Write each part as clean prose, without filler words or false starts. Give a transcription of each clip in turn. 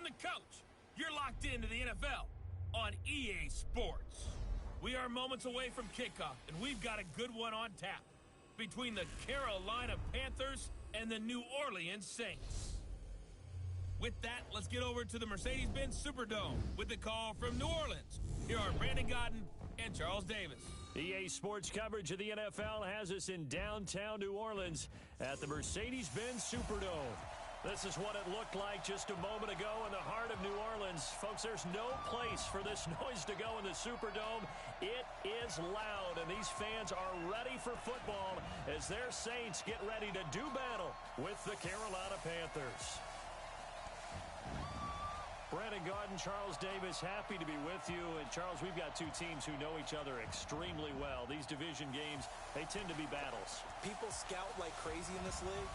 I'm the coach. You're locked into the NFL on EA Sports. We are moments away from kickoff, and we've got a good one on tap between the Carolina Panthers and the New Orleans Saints. With that, let's get over to the Mercedes-Benz Superdome with the call from New Orleans. Here are Brandon Godden and Charles Davis. EA Sports coverage of the NFL has us in downtown New Orleans at the Mercedes-Benz Superdome. This is what it looked like just a moment ago in the heart of New Orleans. Folks, there's no place for this noise to go in the Superdome. It is loud, and these fans are ready for football as their Saints get ready to do battle with the Carolina Panthers. Brandon Godden, Charles Davis, happy to be with you. And, Charles, we've got two teams who know each other extremely well. These division games, they tend to be battles. People scout like crazy in this league,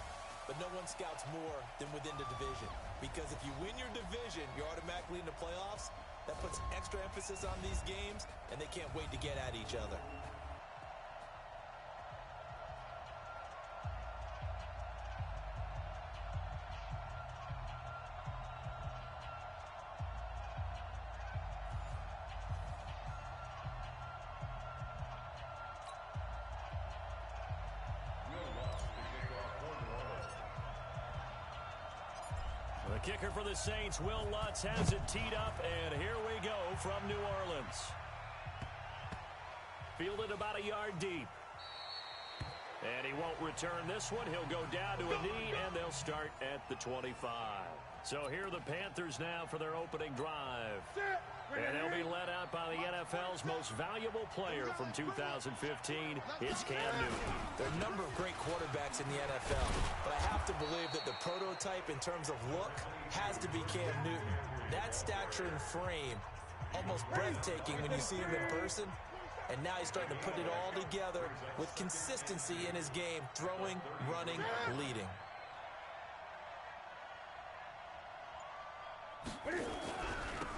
but no one scouts more than within the division. Because if you win your division, you're automatically in the playoffs. That puts extra emphasis on these games, and they can't wait to get at each other. The kicker for the Saints, Will Lutz, has it teed up, and here we go from New Orleans. Fielded about a yard deep. And he won't return this one. He'll go down to a knee, and they'll start at the 25. So here are the Panthers now for their opening drive. And they'll be led out by the NFL's most valuable player from 2015. It's Cam Newton. There are a number of great quarterbacks in the NFL, but I have to believe that the prototype in terms of look has to be Cam Newton. That stature and frame, almost breathtaking when you see him in person. And now he's starting to put it all together with consistency in his game, throwing, running, leading.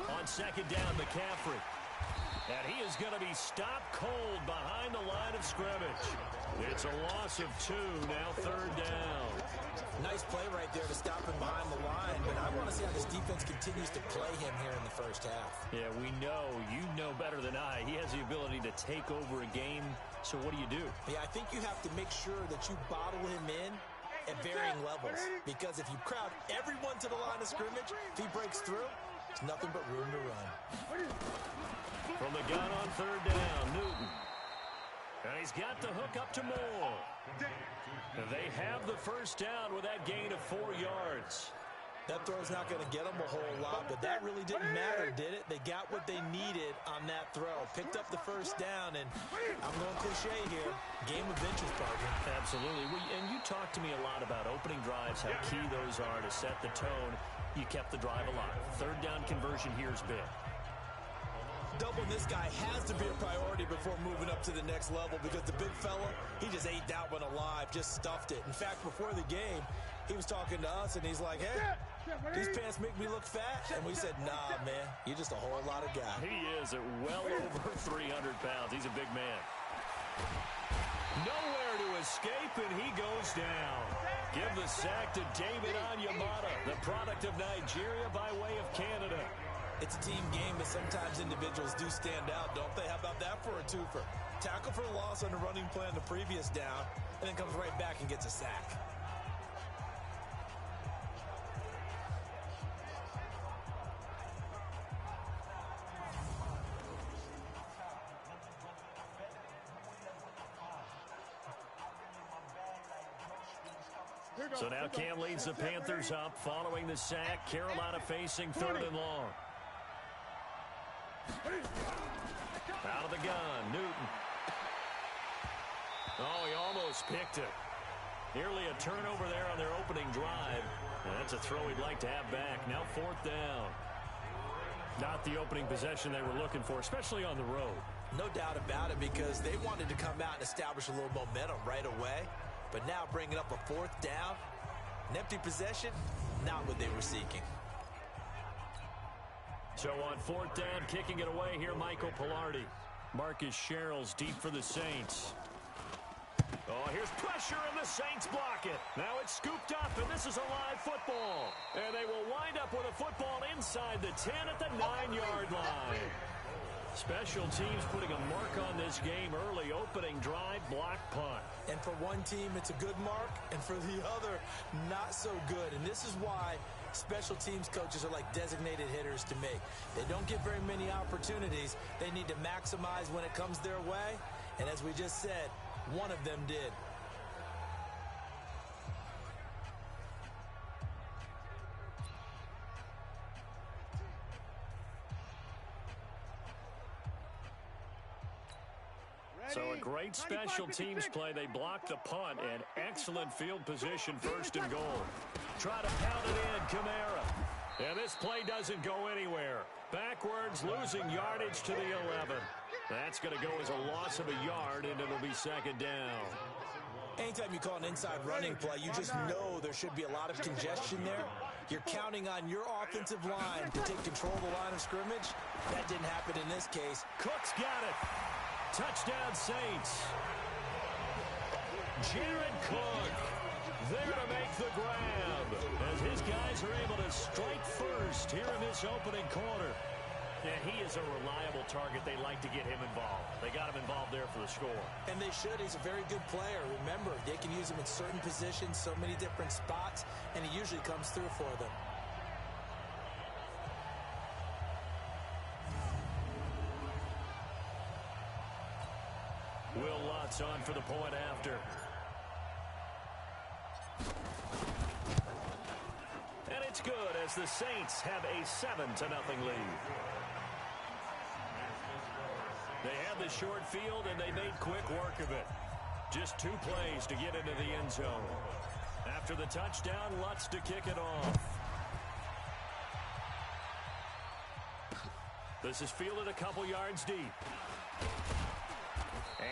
On second down, McCaffrey. And he is going to be stopped cold behind the line of scrimmage. It's a loss of 2, now third down. Nice play right there to stop him behind the line, but I want to see how this defense continues to play him here in the first half. Yeah, we know, you know better than I, he has the ability to take over a game, so what do you do? Yeah, I think you have to make sure that you bottle him in at varying levels, because if you crowd everyone to the line of scrimmage, if he breaks through, there's nothing but room to run. From the gun on third down, Newton. And he's got the hook up to Moore. They have the first down with that gain of 4 yards. That throw's not going to get them a whole lot, but that really didn't matter, did it? They got what they needed on that throw. Picked up the first down, and I'm going cliche here. Game of inches, partner. Absolutely. And you talked to me a lot about opening drives, how key those are to set the tone. You kept the drive alive. Third down conversion here is big. Doubling this guy has to be a priority before moving up to the next level, because the big fella, he just ate that one alive, just stuffed it. In fact, before the game, he was talking to us, and he's like, hey, these pants make me look fat? And we said, nah, man, you're just a whole lot of guy. He is at well over 300 pounds. He's a big man. Nowhere to escape, and he goes down. Give the sack to David Onyemata, the product of Nigeria by way of Canada. It's a team game, but sometimes individuals do stand out, don't they? How about that for a twofer? Tackle for a loss on the running play on the previous down, and then comes right back and gets a sack. So now Cam leads the Panthers up following the sack. Carolina facing third and long. Out of the gun, Newton. Oh, he almost picked it. Nearly a turnover there on their opening drive. And that's a throw he'd like to have back. Now fourth down. Not the opening possession they were looking for, especially on the road. No doubt about it, because they wanted to come out and establish a little momentum right away. But now bringing up a fourth down, an empty possession, not what they were seeking. So on fourth down, kicking it away here, Michael Pilardi. Marcus Sherrills deep for the Saints. Oh, here's pressure, and the Saints block it. Now it's scooped up, and this is a live football. And they will wind up with a football inside the 10 at the 9-yard line. Special teams putting a mark on this game early. Opening drive, block punt. And for one team, it's a good mark, and for the other, not so good. And this is why special teams coaches are like designated hitters to me. They don't get very many opportunities. They need to maximize when it comes their way. And as we just said, one of them did. So a great special teams play. They block the punt and excellent field position, first and goal. Try to pound it in, Kamara. And this play doesn't go anywhere. Backwards, losing yardage to the 11. That's going to go as a loss of a yard, and it'll be second down. Anytime you call an inside running play, you just know there should be a lot of congestion there. You're counting on your offensive line to take control of the line of scrimmage. That didn't happen in this case. Cook's got it. Touchdown, Saints. Jared Cook there to make the grab as his guys are able to strike first here in this opening quarter. Yeah, he is a reliable target. They like to get him involved. They got him involved there for the score. And they should. He's a very good player. Remember, they can use him in certain positions, so many different spots, and he usually comes through for them. Will Lutz on for the point after. And it's good as the Saints have a 7-0 lead. They had the short field, and they made quick work of it. Just 2 plays to get into the end zone. After the touchdown, Lutz to kick it off. This is fielded a couple yards deep.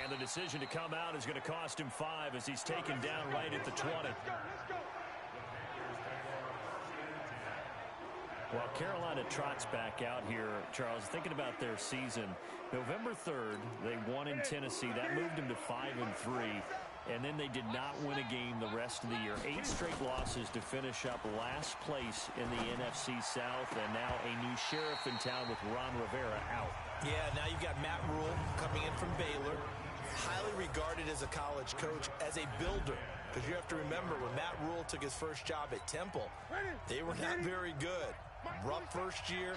And the decision to come out is going to cost him 5 as he's taken down right at the 20. While Carolina trots back out here, Charles, thinking about their season, November 3rd, they won in Tennessee. That moved them to 5-3. And then they did not win a game the rest of the year. 8 straight losses to finish up last place in the NFC South. And now a new sheriff in town with Ron Rivera out. Yeah, now you've got Matt Rule coming in from Baylor. Highly regarded as a college coach, as a builder. Because you have to remember, when Matt Rule took his first job at Temple, they were not very good. Rough first year,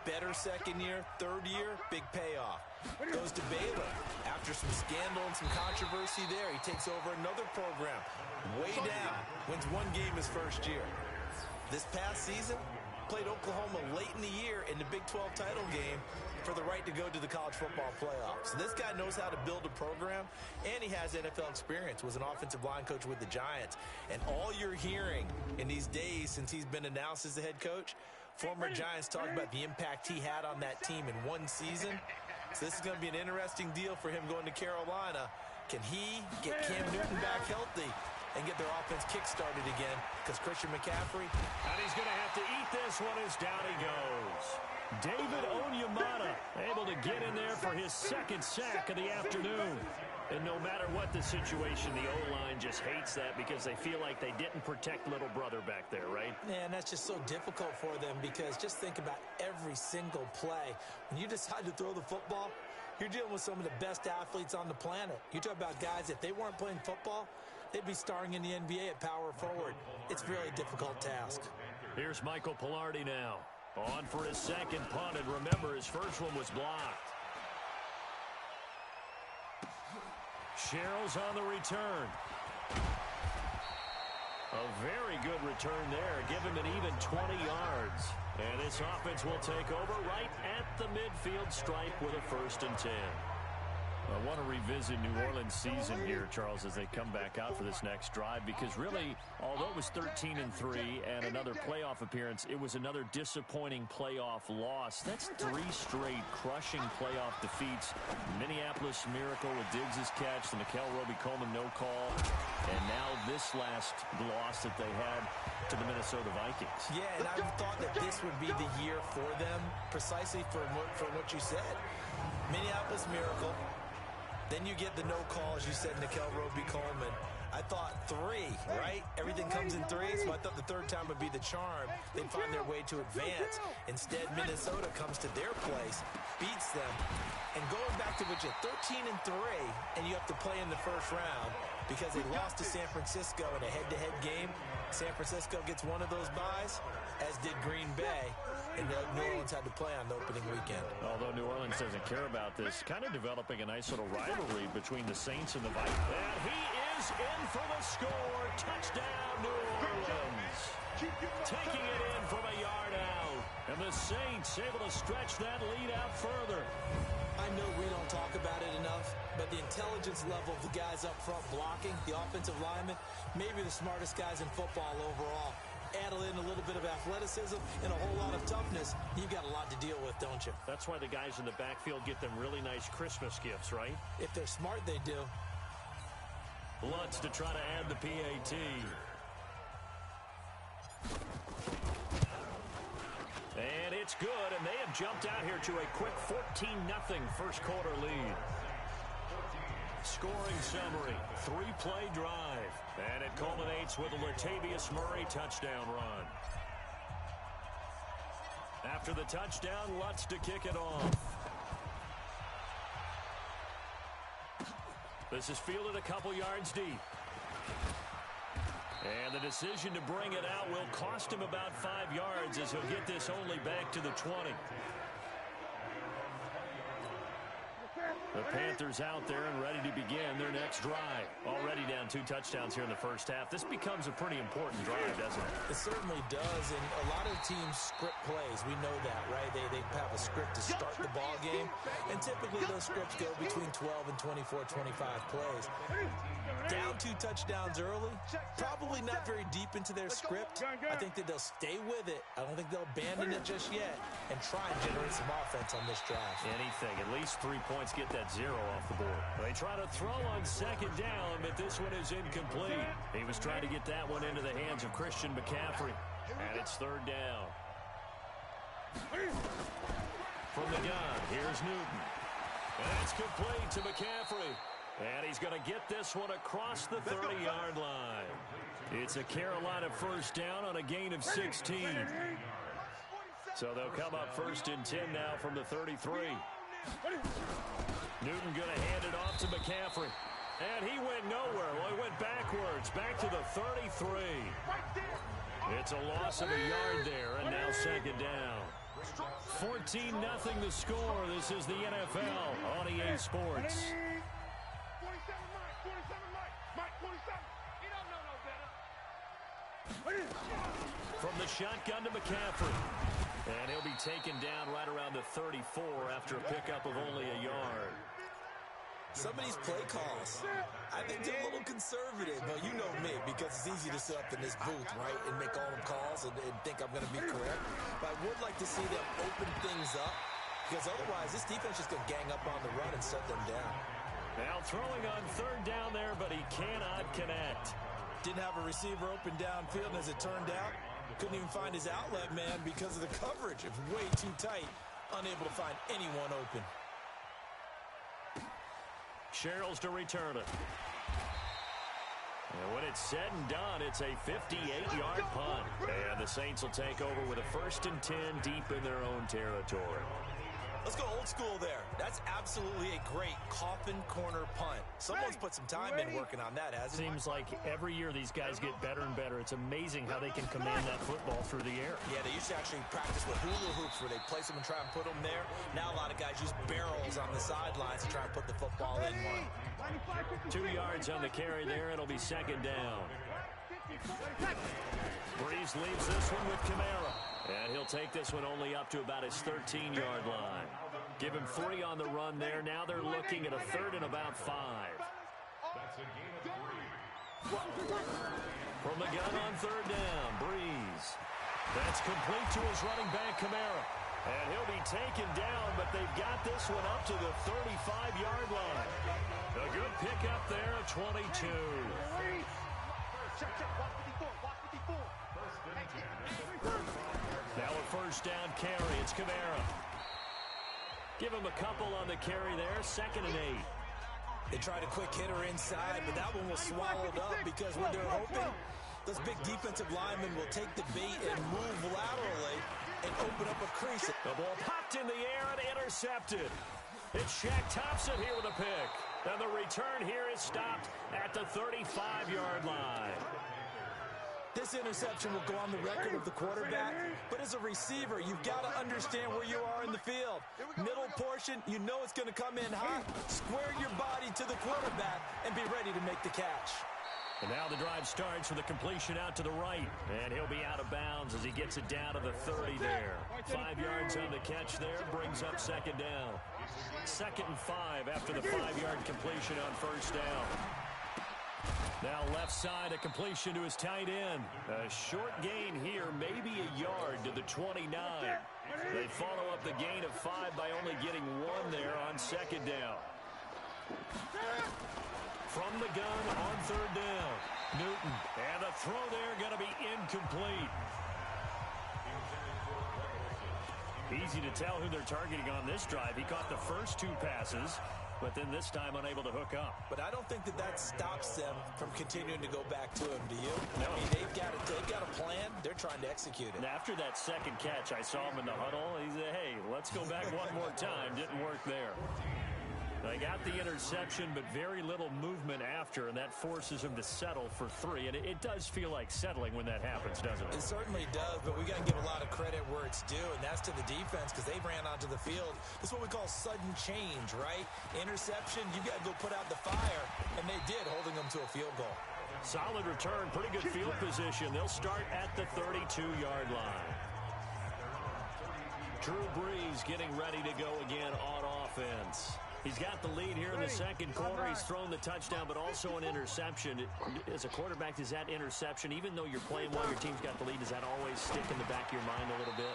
better second year, third year, big payoff. Goes to Baylor. After some scandal and some controversy there, he takes over another program. Way down. Wins 1 game his first year. This past season, played Oklahoma late in the year in the Big 12 title game for the right to go to the college football playoffs. So this guy knows how to build a program, and he has NFL experience. Was an offensive line coach with the Giants. And all you're hearing in these days since he's been announced as the head coach, former Giants talk about the impact he had on that team in 1 season. So this is going to be an interesting deal for him going to Carolina. Can he get Cam Newton back healthy and get their offense kick-started again? Because Christian McCaffrey... And he's going to have to eat this one as down he goes. David Onyemata able to get in there for his 2nd sack of the afternoon. And no matter what the situation, the O-line just hates that because they feel like they didn't protect little brother back there, right? Man, that's just so difficult for them because just think about every single play. When you decide to throw the football, you're dealing with some of the best athletes on the planet. You talk about guys, if they weren't playing football, they'd be starring in the NBA at power forward. It's a really difficult task. Here's Michael Pilardi now. On for his 2nd punt, and remember, his first one was blocked. Sherrill's on the return. A very good return there. Give him an even 20 yards. And this offense will take over right at the midfield stripe with a 1st and 10. I want to revisit New Orleans' season here, Charles, as they come back out for this next drive, because really, although it was 13-3 and another playoff appearance, it was another disappointing playoff loss. That's 3 straight crushing playoff defeats. Minneapolis Miracle with Diggs' catch, the Mikel Roby-Coleman no call, and now this last loss that they had to the Minnesota Vikings. Yeah, and I thought that this would be the year for them, precisely for what you said. Minneapolis Miracle Then you get the no call, as you said, Nickel Roby-Coleman. I thought 3, right? Everything comes in 3, so I thought the third time would be the charm. They'd find their way to advance. Instead, Minnesota comes to their place, beats them, and going back to what you're 13-3, and you have to play in the first round because they lost to San Francisco in a head-to-head game. San Francisco gets one of those byes, as did Green Bay, and New Orleans had to play on the opening weekend. Although New Orleans doesn't care about this, kind of developing a nice little rivalry between the Saints and the Vikings. And he is in for the score. Touchdown, New Orleans. Taking it in from a yard out. And the Saints able to stretch that lead out further. I know we don't talk about it enough, but the intelligence level of the guys up front blocking, the offensive linemen, maybe the smartest guys in football overall. Add in a little bit of athleticism and a whole lot of toughness, you've got a lot to deal with, don't you? That's why the guys in the backfield get them really nice Christmas gifts, right? If they're smart, they do. Lutz to try to add the PAT. And it's good, and they have jumped out here to a quick 14-0 first quarter lead. Scoring summary, 3-play drive. And it culminates with a Latavius Murray touchdown run. After the touchdown, Lutz to kick it off. This is fielded a couple yards deep. And the decision to bring it out will cost him about 5 yards as he'll get this only back to the 20. The Panthers out there and ready to begin their next drive. Already down 2 touchdowns here in the first half. This becomes a pretty important drive, doesn't it? It certainly does, and a lot of teams script plays. We know that, right? They have a script to start the ball game, and typically those scripts go between 12 and 24, 25 plays. Down 2 touchdowns early, probably not very deep into their script. I think that they'll stay with it. I don't think they'll abandon it just yet and try and generate some offense on this drive. Anything, at least 3 points, get that 0 off the board. They try to throw on second down, but this one is incomplete. He was trying to get that one into the hands of Christian McCaffrey. And it's third down. From the gun, here's Newton. And that's complete to McCaffrey. And he's going to get this one across the 30-yard line. It's a Carolina first down on a gain of 16. So they'll come up first and 10 now from the 33. Newton going to hand it off to McCaffrey. And he went nowhere. Well, he went backwards, back to the 33. It's a loss of a yard there, and now second down. 14-0 the score. This is the NFL on EA Sports. From the shotgun to McCaffrey. And he'll be taken down right around the 34 after a pickup of only a yard. Some of these play calls, I think they're a little conservative. But you know me, because it's easy to sit up in this booth, right, and make all them calls and think I'm going to be correct. But I would like to see them open things up, because otherwise this defense is going to gang up on the run and shut them down. Now throwing on third down there, but he cannot connect. Didn't have a receiver open downfield, and as it turned out, couldn't even find his outlet man because of the coverage. It's way too tight, unable to find anyone open. Sherrills to return it. And when it's said and done, it's a 58-yard punt. And the Saints will take over with a 1st and 10 deep in their own territory. Let's go old school there. That's absolutely a great coffin corner punt. Someone's put some time in working on that, hasn't it? Seems like every year these guys get better and better. It's amazing how they can command that football through the air. Yeah, they used to actually practice with hula hoops where they place them and try and put them there. Now a lot of guys use barrels on the sidelines to try and put the football in one. 2 yards on the carry there. It'll be second down. Breeze leaves this one with Kamara. And he'll take this one only up to about his 13-yard line. Give him 3 on the run there. Now they're looking at a 3rd and about 5. From the gun on third down, Breeze. That's complete to his running back, Kamara. And he'll be taken down, but they've got this one up to the 35-yard line. A good pickup there at 22. Now a first down carry. It's Kamara. Give him a couple on the carry there. 2nd and 8. They tried a quick hitter inside, but that one was swallowed up because when they're hoping, those big defensive linemen will take the bait and move laterally and open up a crease. The ball popped in the air and intercepted. It's Shaq Thompson here with a pick. And the return here is stopped at the 35-yard line. This interception will go on the record of the quarterback, but as a receiver, you've got to understand where you are in the field. Middle portion, you know it's going to come in hot. Square your body to the quarterback and be ready to make the catch. And now the drive starts with a completion out to the right. And he'll be out of bounds as he gets it down to the 30 there. 5 yards on the catch there, brings up second down. 2nd and 5 after the 5-yard completion on first down. Now left side, a completion to his tight end. A short gain here, maybe a yard to the 29. They follow up the gain of 5 by only getting 1 there on second down. From the gun on third down, Newton. And the throw there going to be incomplete. Easy to tell who they're targeting on this drive. He caught the first 2 passes, but then this time unable to hook up. But I don't think that stops them from continuing to go back to him, do you? No. I mean, they've got a plan. They're trying to execute it. And after that second catch, I saw him in the huddle. He said, hey, let's go back one more time. Didn't work there. They got the interception, but very little movement after, and that forces him to settle for 3. And it does feel like settling when that happens, doesn't it? It certainly does, but we got to give a lot of credit where it's due, and that's to the defense because they ran onto the field. This is what we call sudden change, right? Interception, you got to go put out the fire, and they did, holding them to a field goal. Solid return, pretty good field position. They'll start at the 32-yard line. Drew Brees getting ready to go again on offense. He's got the lead here in the second quarter. He's thrown the touchdown, but also an interception. As a quarterback, does that interception, even though you're playing while your team's got the lead, does that always stick in the back of your mind a little bit?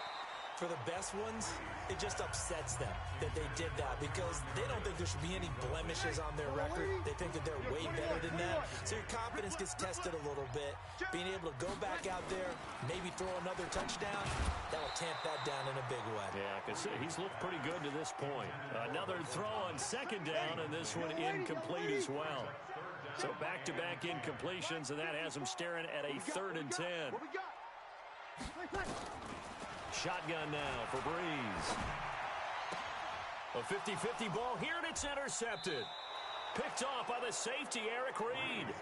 For the best ones, it just upsets them that they did that because they don't think there should be any blemishes on their record. They think that they're way better than that. So your confidence gets tested a little bit. Being able to go back out there, maybe throw another touchdown, that will tamp that down in a big way. Yeah, because he's looked pretty good to this point. Another throw on second down, and this one incomplete as well. So back-to-back incompletions, and that has him staring at a 3rd and 10. Shotgun now for Brees. A 50-50 ball here, and it's intercepted. Picked off by the safety, Eric Reed.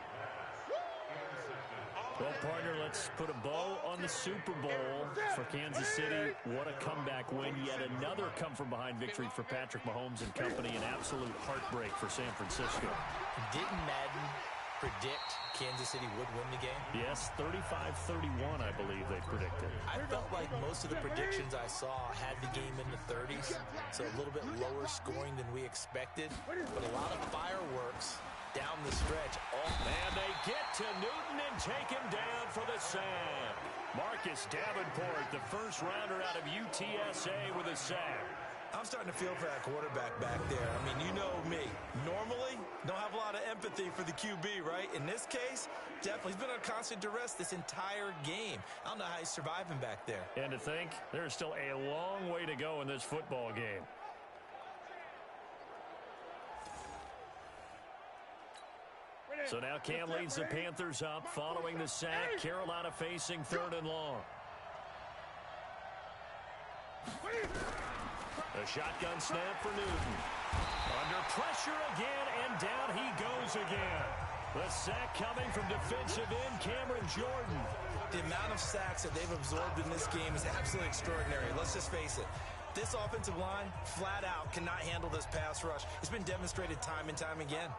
Well, partner, let's put a bow on the Super Bowl for Kansas City. What a comeback win. Yet another come-from-behind victory for Patrick Mahomes and company. An absolute heartbreak for San Francisco. Didn't Madden predict Kansas City would win the game? Yes, 35-31, I believe they predicted. I felt like most of the predictions I saw had the game in the 30s, so a little bit lower scoring than we expected, but a lot of fireworks down the stretch. And they get to Newton and take him down for the sack. Marcus Davenport, the first rounder out of UTSA with a sack. I'm starting to feel for that quarterback back there. I mean, you know me. Normally, don't have a lot of empathy for the QB, right? In this case, definitely. He's been on constant duress this entire game. I don't know how he's surviving back there. And to think, there's still a long way to go in this football game. So now Cam leads the Panthers up following the sack. Carolina facing 3rd and long. A shotgun snap for Newton. Under pressure again, and down he goes again. The sack coming from defensive end Cameron Jordan. The amount of sacks that they've absorbed in this game is absolutely extraordinary. Let's just face it. This offensive line, flat out, cannot handle this pass rush. It's been demonstrated time and time again.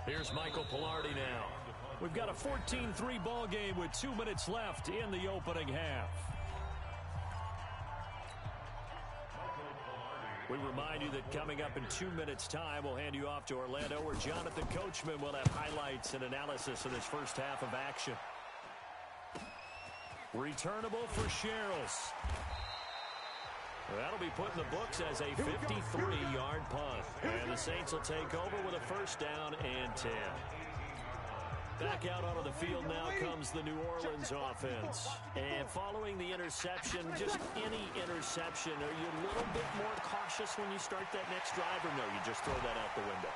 Here's Michael Pilardi now. We've got a 14-3 ball game with 2 minutes left in the opening half. We remind you that coming up in 2 minutes' time, we'll hand you off to Orlando, where Jonathan Coachman will have highlights and analysis of this first half of action. Returnable for Sherrills. That'll be put in the books as a 53-yard punt. And the Saints will take over with a first down and 10. Back out onto the field now comes the New Orleans offense. And following the interception, just any interception, are you a little bit more cautious when you start that next drive, or no, you just throw that out the window?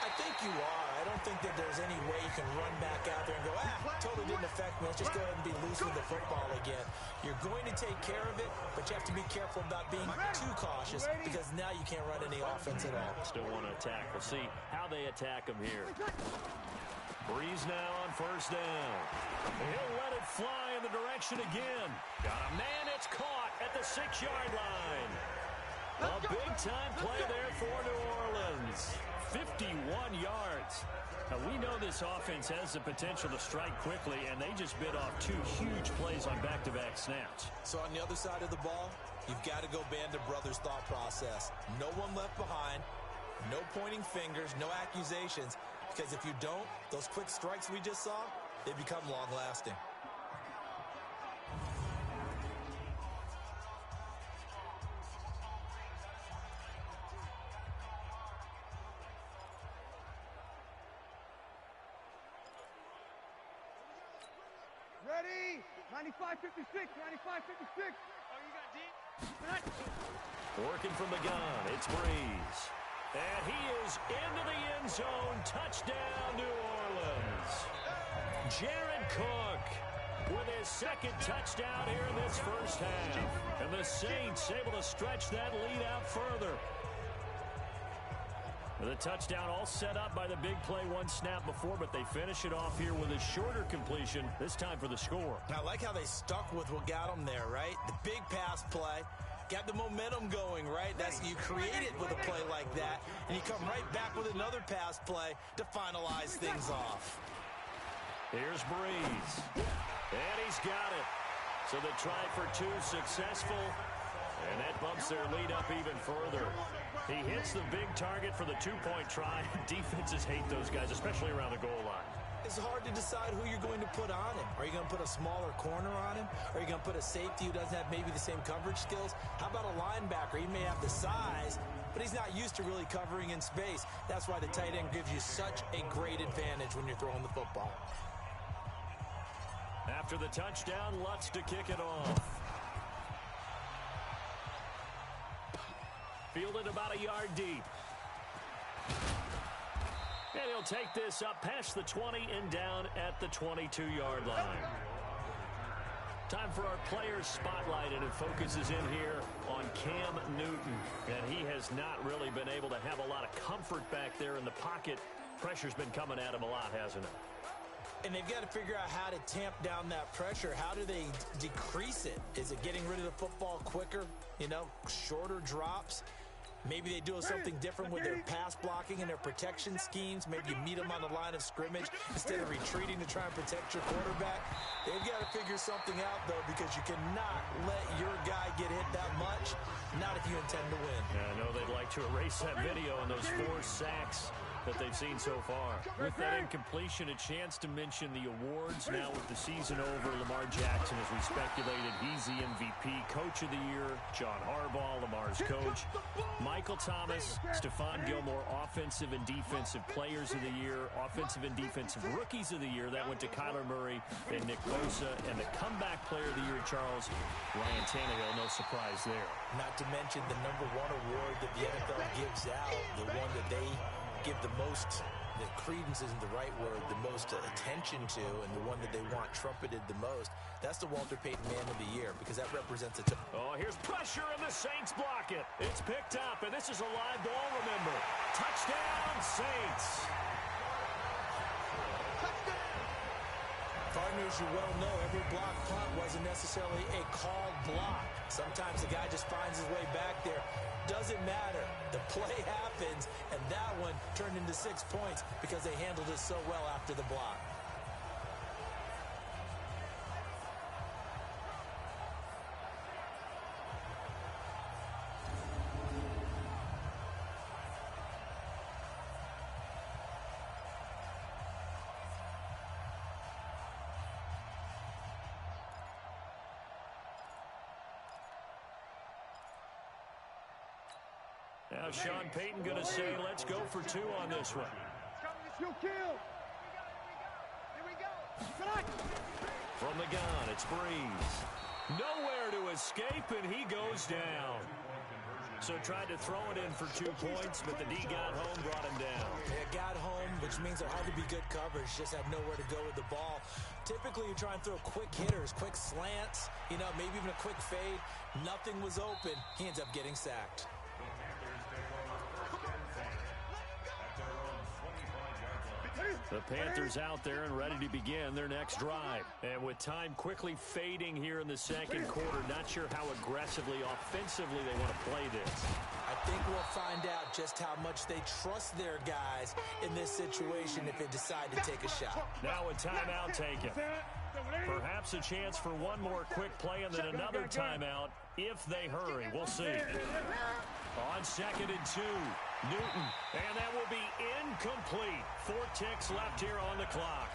I think you are. I don't think that there's any way you can run back out there and go, totally didn't affect me. Let's just go ahead and be loose with the football again. You're going to take care of it, but you have to be careful about being too cautious because now you can't run any offense at all. Still want to attack. We'll see how they attack him here. Breeze now on first down. He'll let it fly in the direction again. Got a man, it's caught at the 6-yard line. A big-time play there for New Orleans. 51 yards. Now, we know this offense has the potential to strike quickly, and they just bit off 2 huge plays on back-to-back snaps. So on the other side of the ball, you've got to go Band of Brothers thought process. No one left behind, no pointing fingers, no accusations, because if you don't, those quick strikes we just saw, they become long-lasting. Ready? 95-56, 95-56. Oh, you got deep? Working from the gun, it's Breeze. And he is into the end zone. Touchdown, New Orleans. Jared Cook with his second touchdown here in this first half. And the Saints able to stretch that lead out further. The touchdown all set up by the big play one snap before, but they finish it off here with a shorter completion, this time for the score. I like how they stuck with what got them there, right? The big pass play, got the momentum going, right? That's you create it with a play like that, and you come right back with another pass play to finalize things off. Here's Breeze, and he's got it. So the try for 2 successful, and that bumps their lead up even further. He hits the big target for the 2-point try. Defenses hate those guys, especially around the goal line. It's hard to decide who you're going to put on him. Are you going to put a smaller corner on him? Or are you going to put a safety who doesn't have maybe the same coverage skills? How about a linebacker? He may have the size, but he's not used to really covering in space. That's why the tight end gives you such a great advantage when you're throwing the football. After the touchdown, Lutz to kick it off. Fielded about a yard deep. And he'll take this up past the 20 and down at the 22-yard line. Time for our players spotlight, and it focuses in here on Cam Newton. And he has not really been able to have a lot of comfort back there in the pocket. Pressure's been coming at him a lot, hasn't it? And they've got to figure out how to tamp down that pressure. How do they decrease it? Is it getting rid of the football quicker? You know, shorter drops? Maybe they do something different with their pass blocking and their protection schemes. Maybe you meet them on the line of scrimmage instead of retreating to try and protect your quarterback. They've got to figure something out, though, because you cannot let your guy get hit that much, not if you intend to win. Yeah, I know they'd like to erase that video and those 4 sacks that they've seen so far. With that incompletion, a chance to mention the awards now with the season over. Lamar Jackson, as we speculated, he's the MVP. Coach of the Year, John Harbaugh, Lamar's coach. Michael Thomas, Stephon Gilmore, Offensive and Defensive Players of the Year, Offensive and Defensive Rookies of the Year. That went to Kyler Murray and Nick Bosa. And the Comeback Player of the Year, Charles, Ryan Tannehill, no surprise there. Not to mention the #1 award that the NFL gives out, the one that they give the most, the credence isn't the right word, the most attention to, and the one that they want trumpeted the most, that's the Walter Payton Man of the Year, because that represents a... Oh, here's pressure, and the Saints block it. It's picked up, and this is a live ball, remember. Touchdown, Saints. Partners, you well know, every block punt wasn't necessarily a called block. Sometimes the guy just finds his way back there. Doesn't matter. The play happens, and that one turned into 6 points because they handled it so well after the block. Now Sean Payton going to say, let's go for 2 on this one. You'll kill. From the gun, it's Breeze. Nowhere to escape, and he goes down. So tried to throw it in for 2 points, but the D got home, brought him down. It got home, which means there had to be good coverage. Just had nowhere to go with the ball. Typically, you try and throw quick hitters, quick slants, maybe even a quick fade. Nothing was open. He ends up getting sacked. The Panthers out there and ready to begin their next drive. And with time quickly fading here in the second quarter, not sure how aggressively, offensively they want to play this. I think we'll find out just how much they trust their guys in this situation if they decide to take a shot. Now a timeout taken. Perhaps a chance for one more quick play and then another timeout if they hurry. We'll see. On 2nd and 2, Newton, and that will be incomplete. 4 ticks left here on the clock.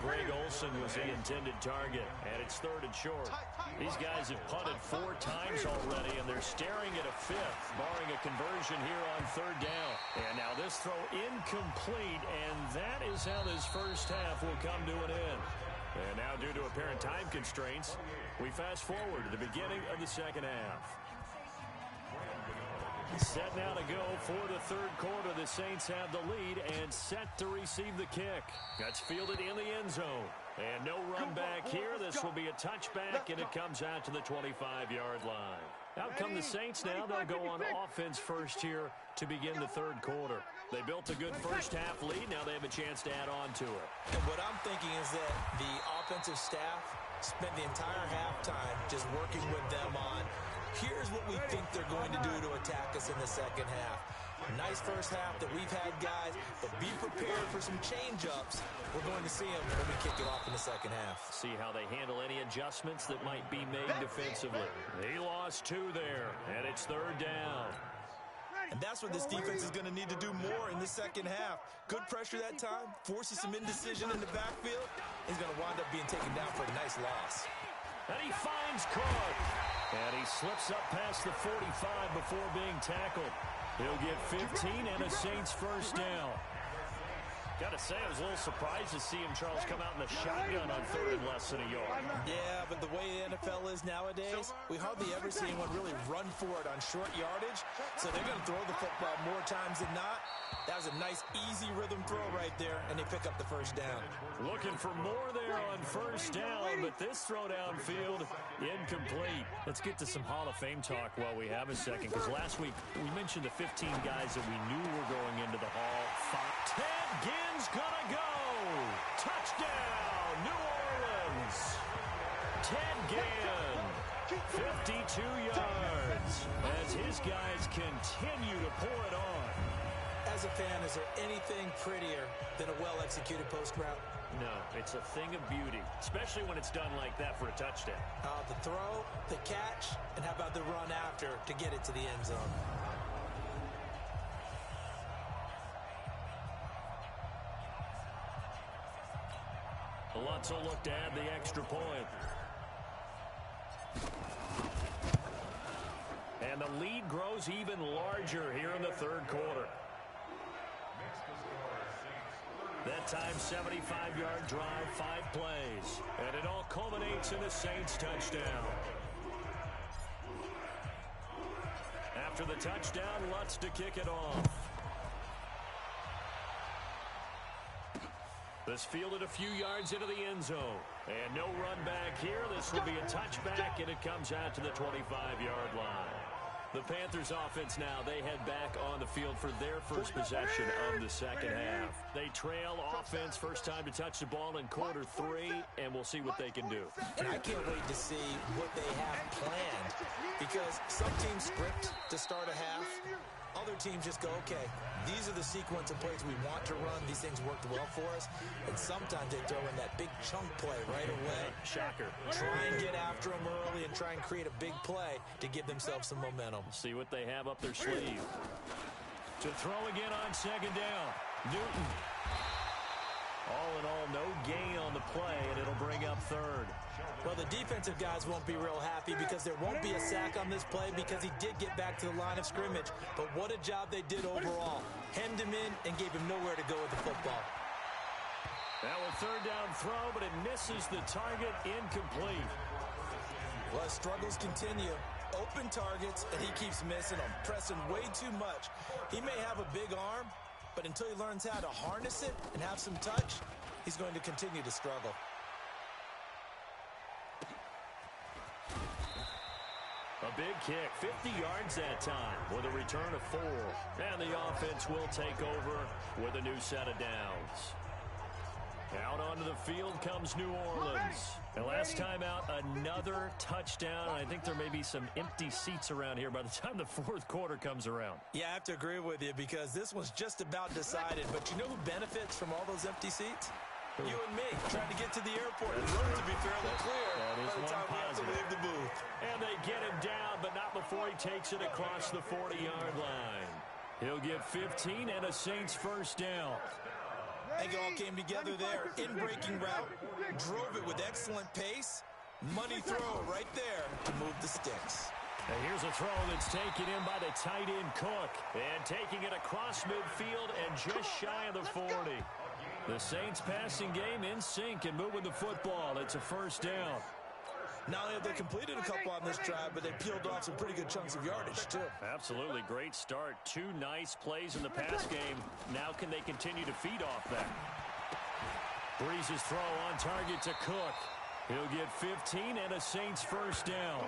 Greg Olsen was the intended target, and it's 3rd and short. These guys have punted 4 times already, and they're staring at a 5th, barring a conversion here on 3rd down. And now this throw incomplete, and that is how this first half will come to an end. And now, due to apparent time constraints, we fast forward to the beginning of the second half. Set now to go for the 3rd quarter. The Saints have the lead and set to receive the kick. That's fielded in the end zone. And no run back here. This will be a touchback, and it comes out to the 25-yard line. Out come the Saints now. They'll go on offense first here to begin the 3rd quarter. They built a good first half lead. Now they have a chance to add on to it. And what I'm thinking is that the offensive staff spent the entire halftime just working with them on, here's what we think they're going to do to attack us in the second half. Nice first half that we've had, guys, but be prepared for some change-ups. We're going to see them when we kick it off in the second half. See how they handle any adjustments that might be made defensively. He lost 2 there, and it's 3rd down. And that's what this defense is going to need to do more in the second half. Good pressure that time, forces some indecision in the backfield. He's going to wind up being taken down for a nice loss. And he finds Cook. And he slips up past the 45 before being tackled. He'll get 15 and a Saints first down. Got to say, I was a little surprised to see him, Charles, come out in the shotgun on 3rd and less than a yard. Yeah, but the way the NFL is nowadays, we hardly ever see anyone really run for it on short yardage. So they're going to throw the football more times than not. That was a nice, easy rhythm throw right there, and they pick up the first down. Looking for more there on first down, but this throw downfield, incomplete. Let's get to some Hall of Fame talk while we have a second, because last week we mentioned the 15 guys that we knew were going into the Hall. Ted Ginn's gonna go! Touchdown, New Orleans! Ted Ginn, 52 yards, as his guys continue to pour it on. As a fan, is there anything prettier than a well-executed post route? No, it's a thing of beauty, especially when it's done like that for a touchdown. The throw, the catch, and how about the run after to get it to the end zone? Lutz will look to add the extra point. And the lead grows even larger here in the 3rd quarter. That time, 75-yard drive, 5 plays. And it all culminates in a Saints touchdown. After the touchdown, Lutz to kick it off. This fielded a few yards into the end zone. And no run back here. This will be a touchback, and it comes out to the 25-yard line. The Panthers offense now, they head back on the field for their first possession of the second half. They trail offense, first time to touch the ball in quarter 3, and we'll see what they can do. And I can't wait to see what they have planned, because some teams script to start a half. Other teams just go, okay, these are the sequence of plays we want to run. These things worked well for us. And sometimes they throw in that big chunk play right away. Shocker. Try and get after them early and try and create a big play to give themselves some momentum. See what they have up their sleeve. To throw again on 2nd down. Newton. All in all, no gain on the play, and it'll bring up 3rd. Well, the defensive guys won't be real happy because there won't be a sack on this play because he did get back to the line of scrimmage. But what a job they did overall. Hemmed him in and gave him nowhere to go with the football. Now a third down throw, but it misses the target, incomplete. Well, struggles continue. Open targets, and he keeps missing them, pressing way too much. He may have a big arm, but until he learns how to harness it and have some touch, he's going to continue to struggle. A big kick, 50 yards that time with a return of 4. And the offense will take over with a new set of downs. Out onto the field comes New Orleans. And last time out, another touchdown. I think there may be some empty seats around here by the time the fourth quarter comes around. Yeah, I have to agree with you because this one's just about decided. But you know who benefits from all those empty seats? You and me, trying to get to the airport. The road to be fairly clear by the time we have to leave the booth. And they get him down, but not before he takes it across the 40-yard line. He'll get 15 and a Saints first down. I think it all came together there. In-breaking route, drove it with excellent pace. Money throw right there to move the sticks. And here's a throw that's taken in by the tight end Cook. And taking it across midfield and just shy of the 40. The Saints passing game in sync and moving the football. It's a first down. Not only have they completed a couple on this drive, but they peeled off some pretty good chunks of yardage, too. Absolutely. Great start. 2 nice plays in the pass game. Now can they continue to feed off that? Breeze's throw on target to Cook. He'll get 15 and a Saints first down.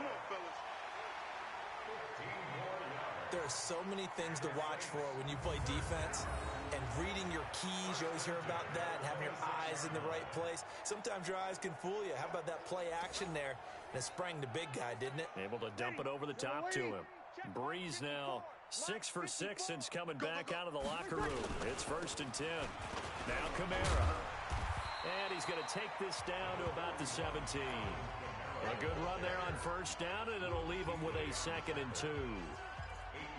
There are so many things to watch for when you play defense. And reading your keys, you always hear about that, and having your eyes in the right place. Sometimes your eyes can fool you. How about that play action there? And it sprang the big guy, didn't it? Able to dump it over the top to him. Breeze now 6 for 6 since coming back out of the locker room. It's 1st and 10. Now Kamara. And he's going to take this down to about the 17. A good run there on first down, and it'll leave him with a 2nd and 2.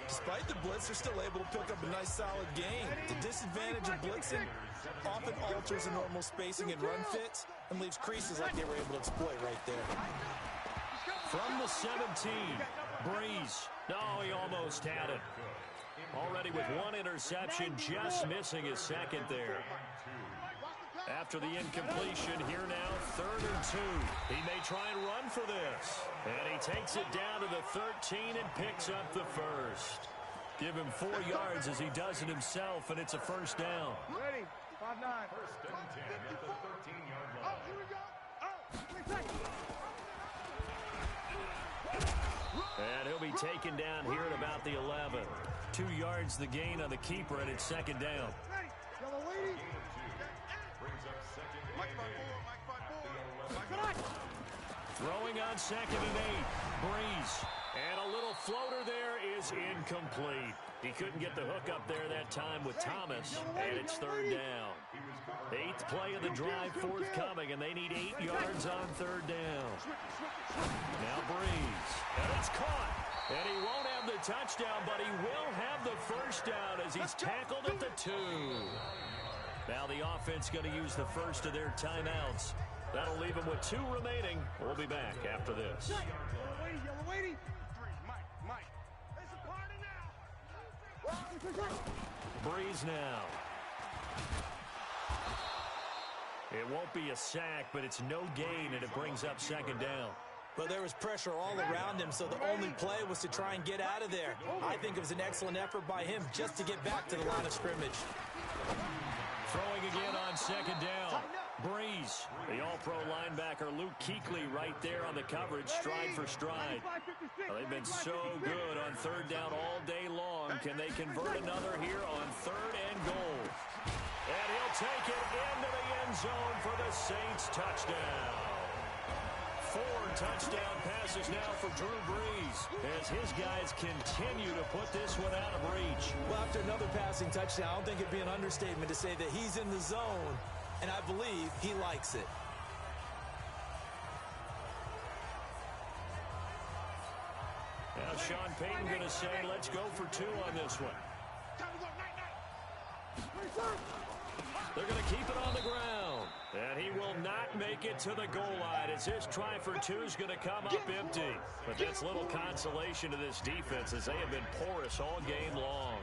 Despite the blitz, they're still able to pick up a nice, solid gain. The disadvantage of blitzing often alters the normal spacing and run fits and leaves creases like they were able to exploit right there. From the 17, Breeze. No, he almost had it. Already with 1 interception, just missing his 2nd there. After the incompletion, here now, 3rd and 2. He may try and run for this. And he takes it down to the 13 and picks up the 1st. Give him 4 yards as he does it himself, and it's a first down. Ready, 5-9. First and 10 at the 13-yard line. Oh, here we go. Oh, 20 seconds. And he'll be taken down here at about the 11. 2 yards the gain on the keeper, and it's 2nd down. Ready, yellow lady. Brings up 2nd and 8. Throwing on 2nd and 8. Breeze. And a little floater there is incomplete. He couldn't get the hook up there that time with Thomas, and it's 3rd down. 8th play of the drive forthcoming, and they need 8 yards on 3rd down. Now Breeze. And it's caught. And he won't have the touchdown, but he will have the first down as he's tackled at the 2. Now the offense going to use the first of their timeouts. That'll leave him with 2 remaining. We'll be back after this. Yellow lady. Mike. It's a party now. Breeze now. It won't be a sack, but it's no gain, and it brings up 2nd down. But there was pressure all around him, so the only play was to try and get out of there. I think it was an excellent effort by him just to get back to the line of scrimmage. Throwing again on 2nd down. Breeze, the all-pro linebacker Luke Kuechly right there on the coverage, stride for stride. They've been so good on 3rd down all day long. Can they convert another here on 3rd and goal? And he'll take it into the end zone for the Saints touchdown. 4 touchdown passes now for Drew Brees as his guys continue to put this one out of reach. Well, after another passing touchdown, I don't think it'd be an understatement to say that he's in the zone, and I believe he likes it. Now Sean Payton going to say, let's go for 2 on this one. They're going to keep it on the ground. And he will not make it to the goal line as his try for 2 is going to come up empty. But that's little consolation to this defense as they have been porous all game long.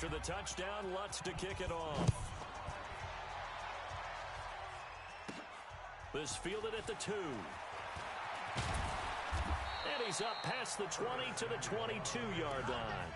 After the touchdown, Lutz to kick it off. This fielded at the 2. And he's up past the 20 to the 22-yard line.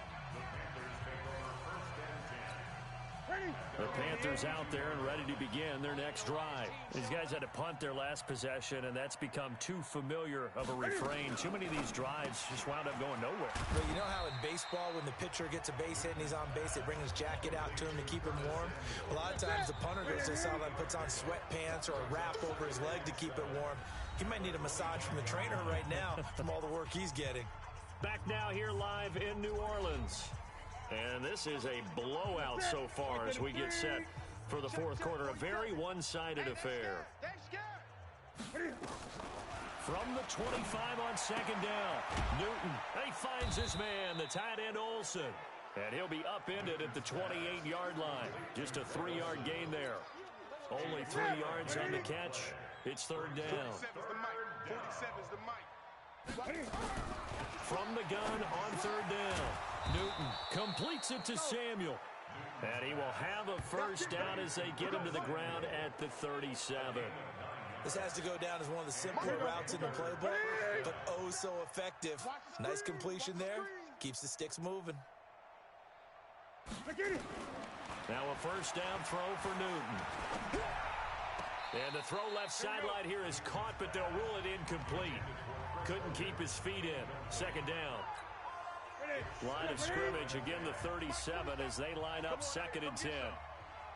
The Panthers out there and ready to begin their next drive. These guys had to punt their last possession, and that's become too familiar of a refrain. Too many of these drives just wound up going nowhere. Well, you know how in baseball, when the pitcher gets a base hit and he's on base, they bring his jacket out to him to keep him warm? A lot of times the punter goes to the sideline, puts on sweatpants or a wrap over his leg to keep it warm. He might need a massage from the trainer right now from all the work he's getting. Back now here live in New Orleans. And this is a blowout so far as we get set for the fourth quarter. A very one-sided affair. From the 25 on second down, Newton, he finds his man, the tight end Olsen. And he'll be upended at the 28-yard line. Just a 3-yard gain there. Only 3 yards on the catch. It's third down. 47's the mic. From the gun on third down, Newton completes it to Samuel. And he will have a first down as they get him to the ground at the 37. This has to go down as one of the simpler routes in the playbook, but oh so effective. Nice completion there. Keeps the sticks moving. Now a first down throw for Newton. And the throw left sideline here is caught, but they'll rule it incomplete. Couldn't keep his feet in. Second down. Line of scrimmage, again the 37 as they line up second and 10.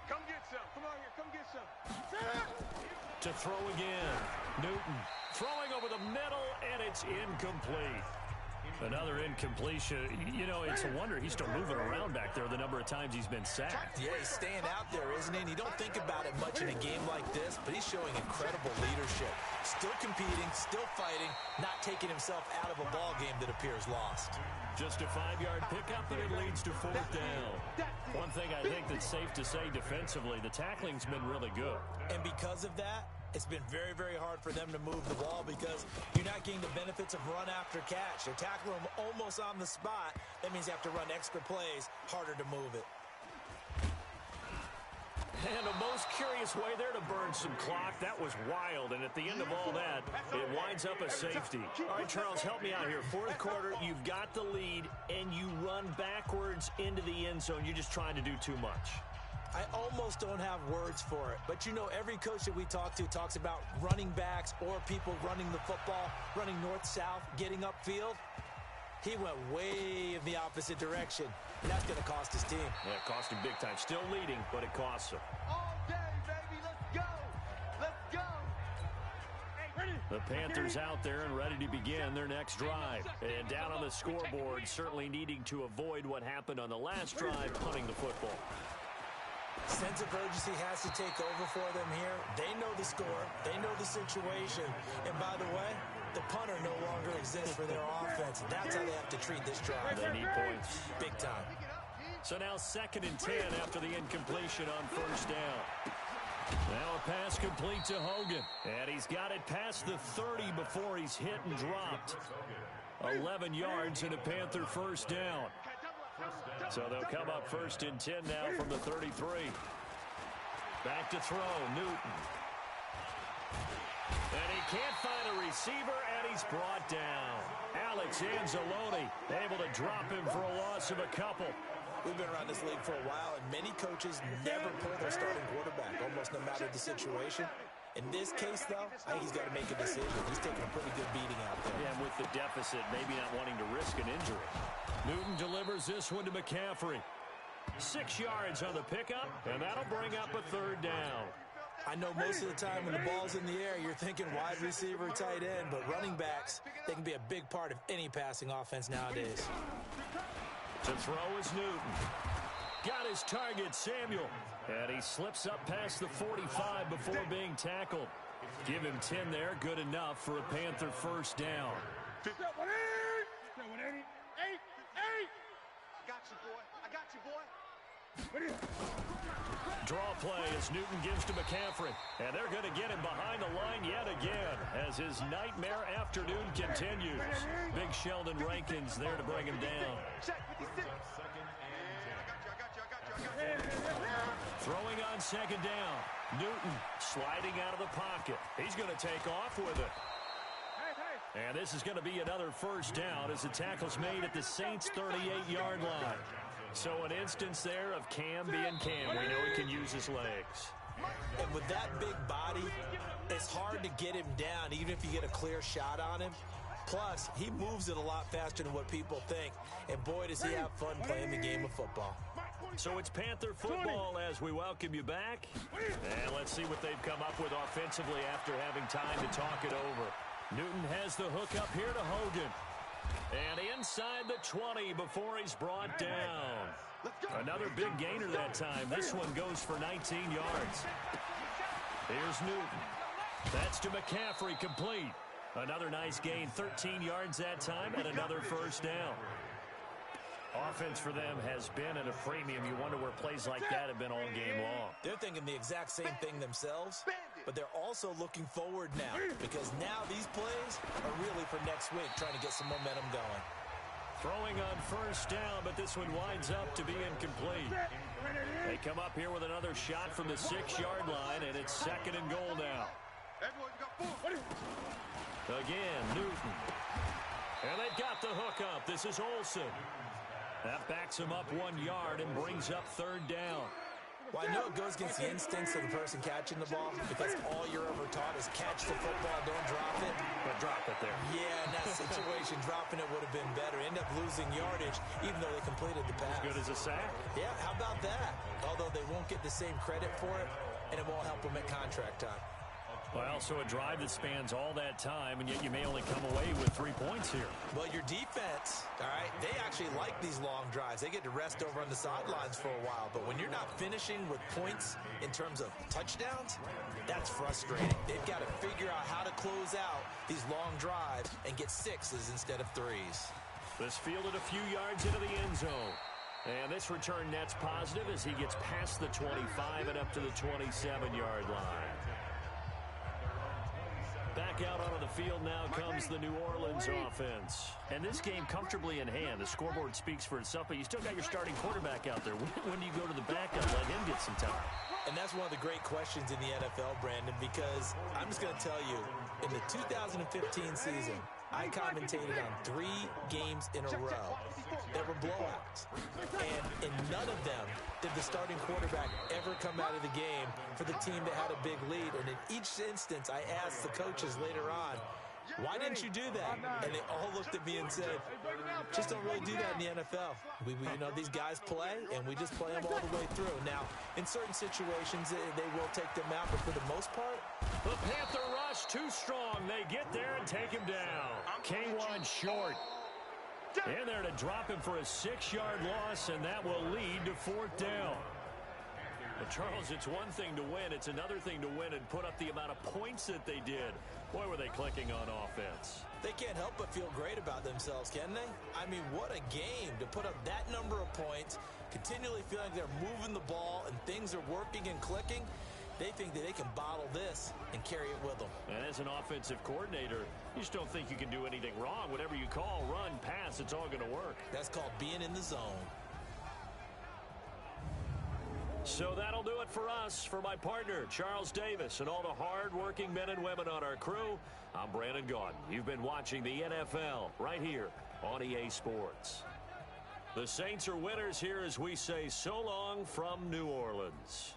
Come get some. Come on here. Come get some. To throw again. Newton throwing over the middle, and it's incomplete. Another incompletion. You know, it's a wonder he's still moving around back there the number of times he's been sacked. Yeah, he's staying out there, isn't he? And you don't think about it much in a game like this, but he's showing incredible leadership. Still competing, still fighting, not taking himself out of a ball game that appears lost. Just a 5-yard pickup, and it leads to fourth down. One thing I think that's safe to say defensively, the tackling's been really good. And because of that, it's been very, very hard for them to move the ball because you're not getting the benefits of run after catch. They tackle them almost on the spot. That means you have to run extra plays, harder to move it. And a most curious way there to burn some clock. That was wild, and at the end of all that, it winds up a safety. All right, Charles, help me out here. Fourth quarter, you've got the lead, and you run backwards into the end zone. You're just trying to do too much. I almost don't have words for it, but you know every coach that we talk to talks about running backs or people running the football, running north-south, getting upfield. He went way in the opposite direction, and that's going to cost his team. Yeah, it cost him big time. Still leading, but it costs him. All day, baby. Let's go. Let's go. The Panthers out there and ready to begin their next drive. And down on the scoreboard, certainly needing to avoid what happened on the last drive, punting the football. Sense of urgency has to take over for them here. They know the score. They know the situation. And by the way, the punter no longer exists for their offense. That's how they have to treat this drive. They need points. Big time. So now 2nd and 10 after the incompletion on first down. Now a pass complete to Hogan. And he's got it past the 30 before he's hit and dropped. 11 yards and a Panther first down. So they'll come up 1st and 10 now from the 33. Back to throw, Newton. And he can't find a receiver, and he's brought down. Alex Anzalone able to drop him for a loss of a couple. We've been around this league for a while, and many coaches never pull their starting quarterback, almost no matter the situation. In this case, though, I think he's got to make a decision. He's taking a pretty good beating out there. Yeah, and with the deficit, maybe not wanting to risk an injury. Newton delivers this one to McCaffrey. 6 yards on the pickup, and that'll bring up a third down. I know most of the time when the ball's in the air, you're thinking wide receiver, tight end, but running backs, they can be a big part of any passing offense nowadays. To throw is Newton. Got his target, Samuel. And he slips up past the 45 before being tackled. Give him 10 there, good enough for a Panther first down. Draw play as Newton gives to McCaffrey. And they're going to get him behind the line yet again as his nightmare afternoon continues. Big Sheldon Rankins there to bring him down. Throwing on second down. Newton sliding out of the pocket. He's going to take off with it. And this is going to be another first down as the tackle's made at the Saints' 38-yard line. So an instance there of Cam being Cam. We know he can use his legs. And with that big body, it's hard to get him down, even if you get a clear shot on him. Plus, he moves it a lot faster than what people think. And boy, does he have fun playing the game of football. So it's Panther football as we welcome you back. And let's see what they've come up with offensively after having time to talk it over. Newton has the hook up here to Hogan. And inside the 20 before he's brought down. Another big gainer that time. This one goes for 19 yards. Here's Newton. That's to McCaffrey, complete. Another nice gain, 13 yards that time, and another first down. Offense for them has been at a premium. You wonder where plays like that have been all game long. They're thinking the exact same thing themselves, but they're also looking forward now because now these plays are really for next week, trying to get some momentum going. Throwing on first down, but this one winds up to be incomplete. They come up here with another shot from the 6-yard line, and it's second and goal now. Again, Newton. And they've got the hook up. This is Olsen. That backs him up 1 yard and brings up third down. Well, I know it goes against the instincts of the person catching the ball because all you're ever taught is catch the football, don't drop it. But drop it there. Yeah, in that situation, dropping it would have been better. End up losing yardage, even though they completed the pass. As good as a sack. Yeah, how about that? Although they won't get the same credit for it, and it won't help them at contract time. Well, so a drive that spans all that time, and yet you may only come away with 3 points here. Well, your defense, all right, they actually like these long drives. They get to rest over on the sidelines for a while. But when you're not finishing with points in terms of touchdowns, that's frustrating. They've got to figure out how to close out these long drives and get 6s instead of 3s. This fielded a few yards into the end zone. And this return net's positive as he gets past the 25 and up to the 27-yard line. Back out onto the field now comes the New Orleans offense. And this game comfortably in hand. The scoreboard speaks for itself, but you still got your starting quarterback out there. When do you go to the backup, let him get some time? And that's one of the great questions in the NFL, Brandon, because I'm just going to tell you, in the 2015 season, I commentated on 3 games in a row that were blowouts. And in none of them did the starting quarterback ever come out of the game for the team that had a big lead. And in each instance, I asked the coaches later on, why didn't you do that? And they all looked at me and said, just don't really do that in the NFL. We you know, these guys play, and we just play them all the way through. Now, in certain situations, they will take them out, but for the most part, the Panther rush too strong. They get there and take him down. K1 short. In there to drop him for a 6-yard loss, and that will lead to 4th down. But Charles, it's one thing to win. It's another thing to win and put up the amount of points that they did. Boy, were they clicking on offense. They can't help but feel great about themselves, can they? I mean, what a game to put up that number of points, continually feeling like they're moving the ball and things are working and clicking. They think that they can bottle this and carry it with them. And as an offensive coordinator, you just don't think you can do anything wrong. Whatever you call, run, pass, it's all going to work. That's called being in the zone. So that'll do it for us. For my partner, Charles Davis, and all the hard-working men and women on our crew, I'm Brandon Gaudin. You've been watching the NFL right here on EA Sports. The Saints are winners here as we say so long from New Orleans.